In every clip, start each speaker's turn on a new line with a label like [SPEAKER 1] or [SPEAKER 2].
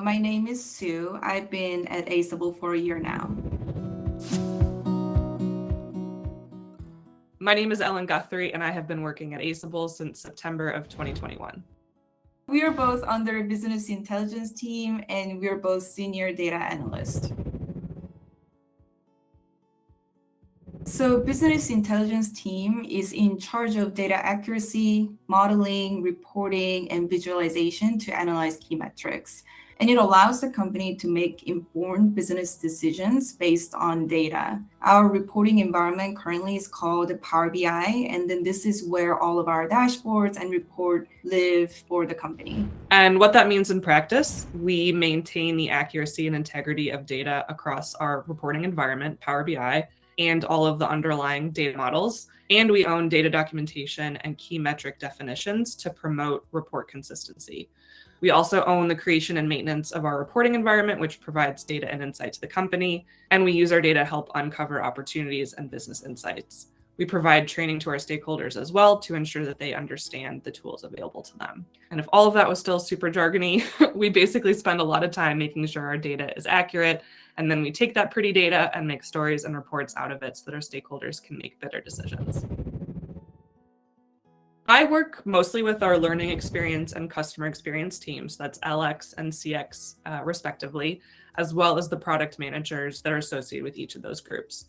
[SPEAKER 1] My name is Sue. I've been at Aceable for a year now.
[SPEAKER 2] My name is Ellen Guthrie, and I have been working at Aceable since September of 2021.
[SPEAKER 1] We are both under business intelligence team, and we are both senior data analysts. So business intelligence team is in charge of data accuracy, modeling, reporting, and visualization to analyze key metrics. And it allows the company to make informed business decisions based on data. Our reporting environment currently is called Power BI, and then this is where all of our dashboards and report live for the company.
[SPEAKER 2] And what that means in practice, we maintain the accuracy and integrity of data across our reporting environment, Power BI, and all of the underlying data models. And we own data documentation and key metric definitions to promote report consistency. We also own the creation and maintenance of our reporting environment, which provides data and insight to the company. And we use our data to help uncover opportunities and business insights. We provide training to our stakeholders as well to ensure that they understand the tools available to them. And if all of that was still super jargony, we basically spend a lot of time making sure our data is accurate. And then we take that pretty data and make stories and reports out of it so that our stakeholders can make better decisions. I work mostly with our learning experience and customer experience teams, that's LX and CX respectively, as well as the product managers that are associated with each of those groups.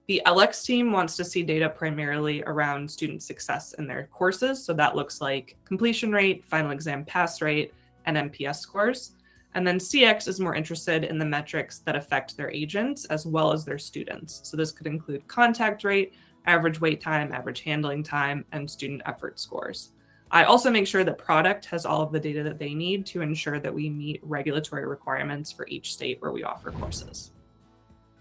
[SPEAKER 2] The LX team wants to see data primarily around student success in their courses. So that looks like completion rate, final exam pass rate, and NPS scores. And then CX is more interested in the metrics that affect their agents as well as their students. So this could include contact rate, average wait time, average handling time, and student effort scores. I also make sure that product has all of the data that they need to ensure that we meet regulatory requirements for each state where we offer courses.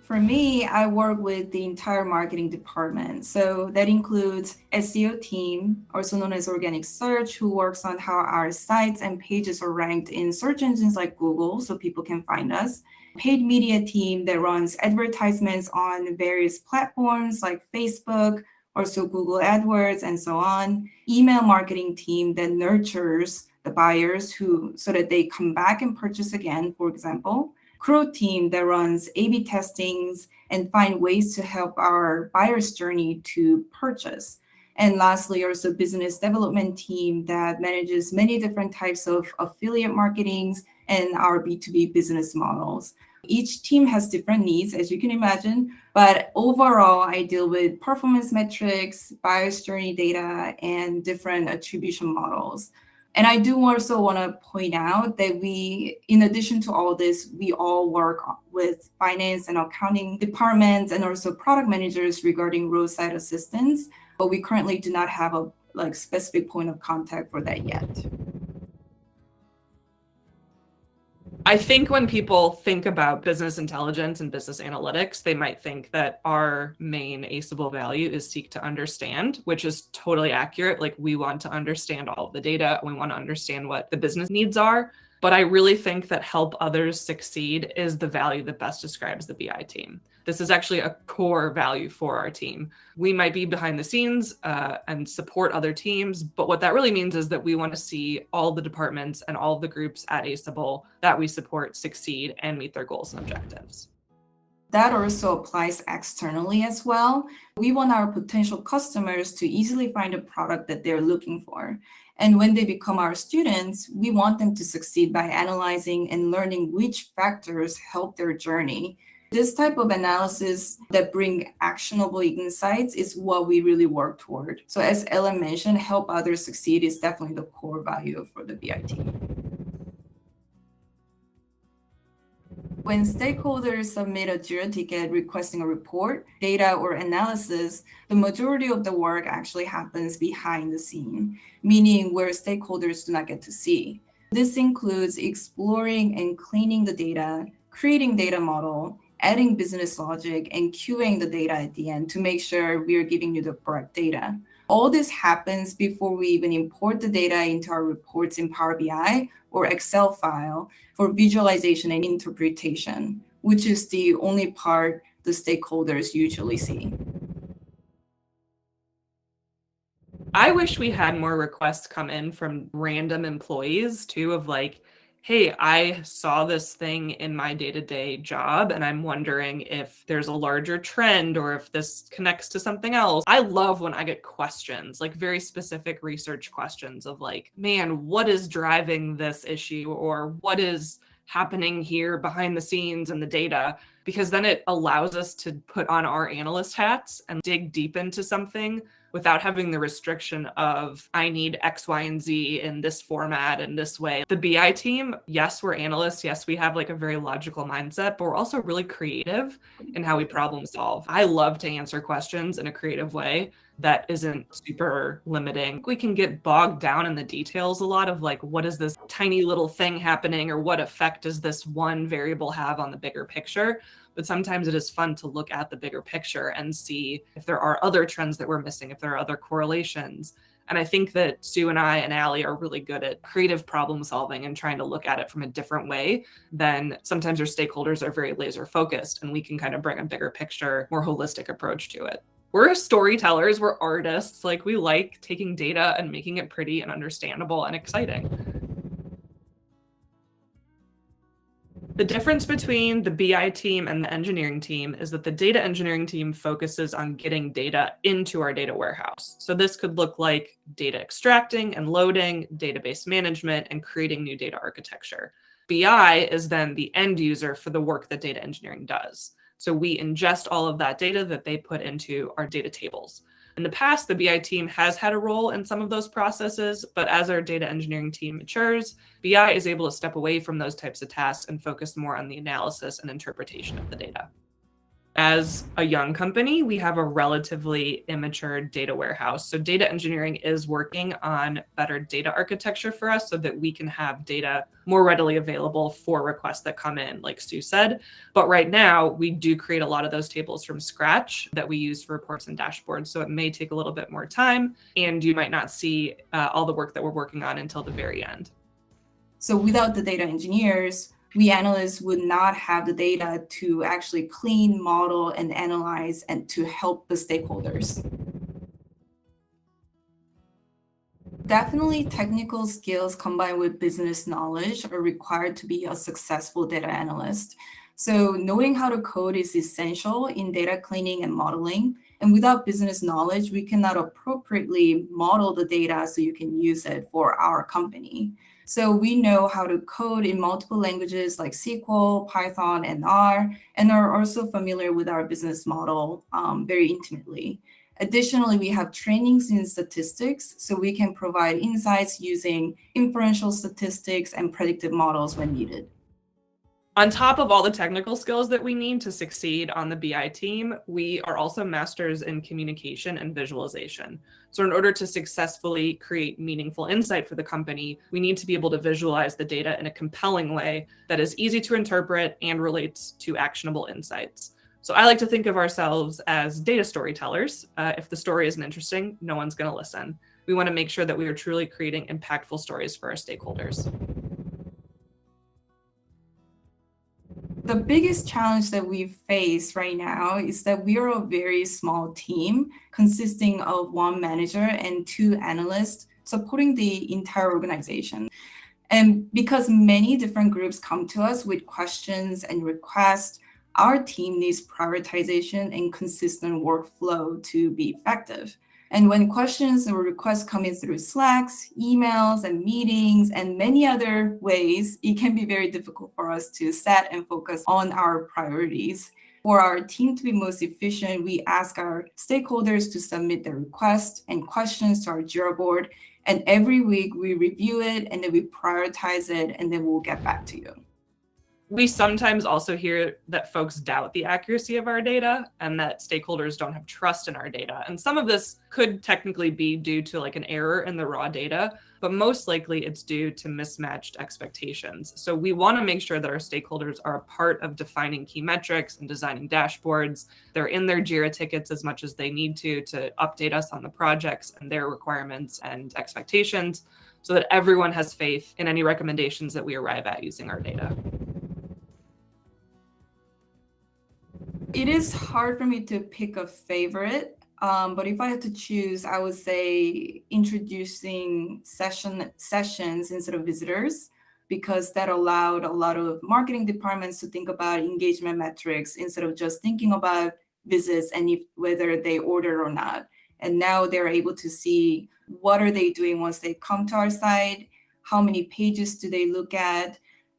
[SPEAKER 1] For me, I work with the entire marketing department. So that includes SEO team, also known as organic search, who works on how our sites and pages are ranked in search engines like Google so people can find us. Paid media team that runs advertisements on various platforms like Facebook, also Google AdWords, and so on. Email marketing team that nurtures the buyers so that they come back and purchase again, for example. Crow team that runs A/B testings and find ways to help our buyer's journey to purchase. And lastly, also business development team that manages many different types of affiliate marketings and our B2B business models. Each team has different needs, as you can imagine, but overall, I deal with performance metrics, buyer's journey data, and different attribution models. And I do also want to point out that we, in addition to all this, we all work with finance and accounting departments and also product managers regarding roadside assistance, but we currently do not have a specific point of contact for that yet.
[SPEAKER 2] I think when people think about business intelligence and business analytics, they might think that our main Aceable value is seek to understand, which is totally accurate. Like, we want to understand all of the data. We want to understand what the business needs are. But I really think that help others succeed is the value that best describes the BI team. This is actually a core value for our team. We might be behind the scenes and support other teams, but what that really means is that we want to see all the departments and all the groups at Aceable that we support succeed and meet their goals and objectives.
[SPEAKER 1] That also applies externally as well. We want our potential customers to easily find a product that they're looking for. And when they become our students, we want them to succeed by analyzing and learning which factors help their journey. This type of analysis that bring actionable insights is what we really work toward. So as Ellen mentioned, help others succeed is definitely the core value for the BI team. When stakeholders submit a Jira ticket requesting a report, data, or analysis, the majority of the work actually happens behind the scene, meaning where stakeholders do not get to see. This includes exploring and cleaning the data, creating data model, adding business logic, and queuing the data at the end to make sure we are giving you the correct data. All this happens before we even import the data into our reports in Power BI or Excel file for visualization and interpretation, which is the only part the stakeholders usually see.
[SPEAKER 2] I wish we had more requests come in from random employees too, of like, hey, I saw this thing in my day-to-day job and I'm wondering if there's a larger trend or if this connects to something else. I love when I get questions, like very specific research questions of like, man, what is driving this issue, or what is happening here behind the scenes in the data? Because then it allows us to put on our analyst hats and dig deep into something without having the restriction of, I need X, Y, and Z in this format and this way. The BI team, yes, we're analysts. Yes, we have like a very logical mindset, but we're also really creative in how we problem solve. I love to answer questions in a creative way that isn't super limiting. We can get bogged down in the details a lot of like, what is this tiny little thing happening, or what effect does this one variable have on the bigger picture? But sometimes it is fun to look at the bigger picture and see if there are other trends that we're missing, if there are other correlations. And I think that Sue and I and Allie are really good at creative problem solving and trying to look at it from a different way than sometimes our stakeholders are very laser focused, and we can kind of bring a bigger picture, more holistic approach to it. We're storytellers, we're artists. Like, we like taking data and making it pretty and understandable and exciting. The difference between the BI team and the engineering team is that the data engineering team focuses on getting data into our data warehouse. So this could look like data extracting and loading, database management, and creating new data architecture. BI is then the end user for the work that data engineering does. So we ingest all of that data that they put into our data tables. In the past, the BI team has had a role in some of those processes, but as our data engineering team matures, BI is able to step away from those types of tasks and focus more on the analysis and interpretation of the data. As a young company, we have a relatively immature data warehouse. So data engineering is working on better data architecture for us so that we can have data more readily available for requests that come in, like Sue said. But right now, we do create a lot of those tables from scratch that we use for reports and dashboards. So it may take a little bit more time, and you might not see all the work that we're working on until the very end.
[SPEAKER 1] So without the data engineers, we analysts would not have the data to actually clean, model, and analyze, and to help the stakeholders. Definitely, technical skills combined with business knowledge are required to be a successful data analyst. So knowing how to code is essential in data cleaning and modeling. And without business knowledge, we cannot appropriately model the data so you can use it for our company. So we know how to code in multiple languages like SQL, Python, and R, and are also familiar with our business model very intimately. Additionally, we have trainings in statistics, so we can provide insights using inferential statistics and predictive models when needed.
[SPEAKER 2] On top of all the technical skills that we need to succeed on the BI team, we are also masters in communication and visualization. So in order to successfully create meaningful insight for the company, we need to be able to visualize the data in a compelling way that is easy to interpret and relates to actionable insights. So I like to think of ourselves as data storytellers. If the story isn't interesting, no one's going to listen. We want to make sure that we are truly creating impactful stories for our stakeholders.
[SPEAKER 1] The biggest challenge that we face right now is that we are a very small team consisting of one manager and two analysts supporting the entire organization. And because many different groups come to us with questions and requests, our team needs prioritization and consistent workflow to be effective. And when questions or requests come in through Slacks, emails, and meetings, and many other ways, it can be very difficult for us to set and focus on our priorities. For our team to be most efficient, we ask our stakeholders to submit their requests and questions to our Jira board. And every week we review it, and then we prioritize it, and then we'll get back to you.
[SPEAKER 2] We sometimes also hear that folks doubt the accuracy of our data and that stakeholders don't have trust in our data. And some of this could technically be due to like an error in the raw data, but most likely it's due to mismatched expectations. So we want to make sure that our stakeholders are a part of defining key metrics and designing dashboards. They're in their Jira tickets as much as they need to update us on the projects and their requirements and expectations, so that everyone has faith in any recommendations that we arrive at using our data.
[SPEAKER 1] It is hard for me to pick a favorite, but if I had to choose, I would say introducing sessions instead of visitors. because that allowed a lot of marketing departments to think about engagement metrics instead of just thinking about visits and whether they ordered or not. And now they're able to see what are they doing once they come to our site, how many pages do they look at,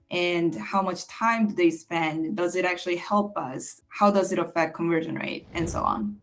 [SPEAKER 1] and how much time do they spend? Does it actually help us? How does it affect conversion rate, and so on?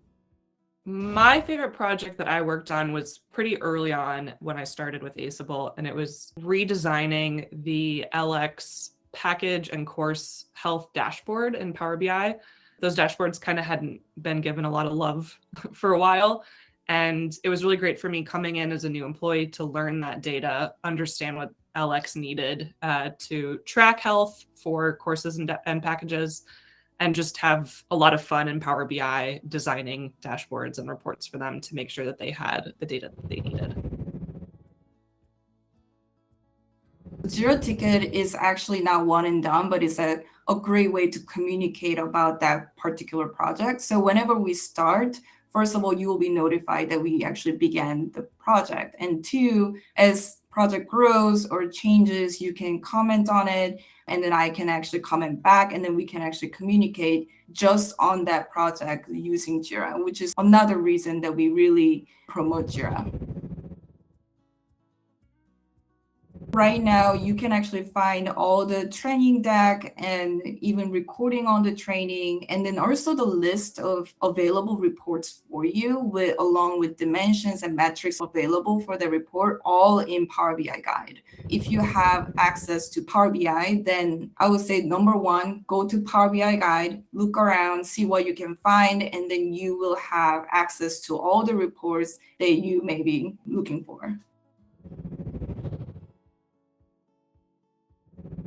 [SPEAKER 2] My favorite project that I worked on was pretty early on when I started with Aceable, and it was redesigning the LX package and course health dashboard in Power BI. Those dashboards kind of hadn't been given a lot of love for a while. And it was really great for me coming in as a new employee to learn that data, understand what LX needed to track health for courses and packages, and just have a lot of fun in Power BI designing dashboards and reports for them to make sure that they had the data that they needed.
[SPEAKER 1] Jira ticket is actually not one and done, but it's a great way to communicate about that particular project. So whenever we start, first of all, you will be notified that we actually began the project. And two, as project grows or changes, you can comment on it, and then I can actually comment back, and then we can actually communicate just on that project using Jira, which is another reason that we really promote Jira. Right now, you can actually find all the training deck and even recording on the training, and then also the list of available reports for you along with dimensions and metrics available for the report, all in Power BI Guide. If you have access to Power BI, then I would say number one, go to Power BI Guide, look around, see what you can find, and then you will have access to all the reports that you may be looking for.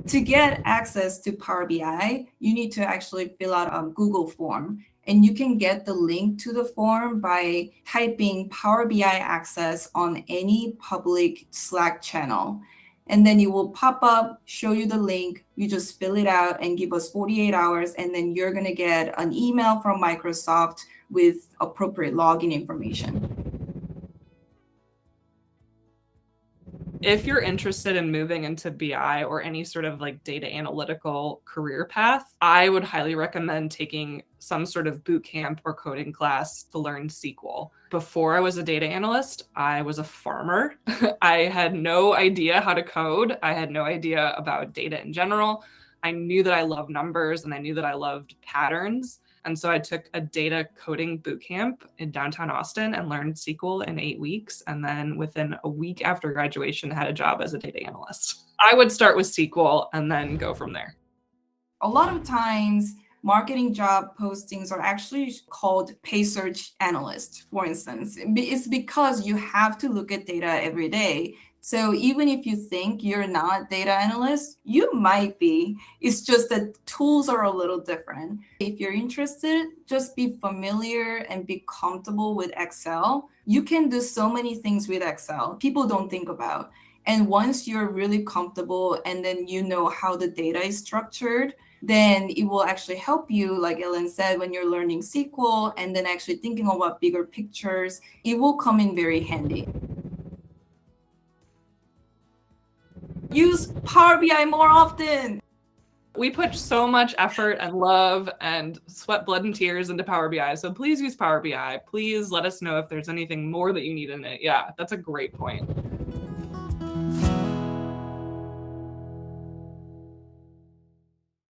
[SPEAKER 1] To get access to Power BI, you need to actually fill out a Google form. And you can get the link to the form by typing Power BI access on any public Slack channel. And then it will pop up, show you the link. You just fill it out and give us 48 hours. And then you're going to get an email from Microsoft with appropriate login information.
[SPEAKER 2] If you're interested in moving into BI or any sort of like data analytical career path, I would highly recommend taking some sort of boot camp or coding class to learn SQL. Before I was a data analyst, I was a farmer. I had no idea how to code. I had no idea about data in general. I knew that I loved numbers and I knew that I loved patterns. And so I took a data coding boot camp in downtown Austin and learned SQL in 8 weeks. And then within a week after graduation, had a job as a data analyst. I would start with SQL and then go from there.
[SPEAKER 1] A lot of times, marketing job postings are actually called pay search analyst, for instance. It's because you have to look at data every day. So even if you think you're not data analyst, you might be. It's just that tools are a little different. If you're interested, just be familiar and be comfortable with Excel. You can do so many things with Excel people don't think about. And once you're really comfortable and then you know how the data is structured, then it will actually help you, like Ellen said, when you're learning SQL and then actually thinking about bigger pictures, it will come in very handy. Use Power BI more often.
[SPEAKER 2] We put so much effort and love and sweat, blood, and tears into Power BI. So please use Power BI. Please let us know if there's anything more that you need in it. Yeah, that's a great point.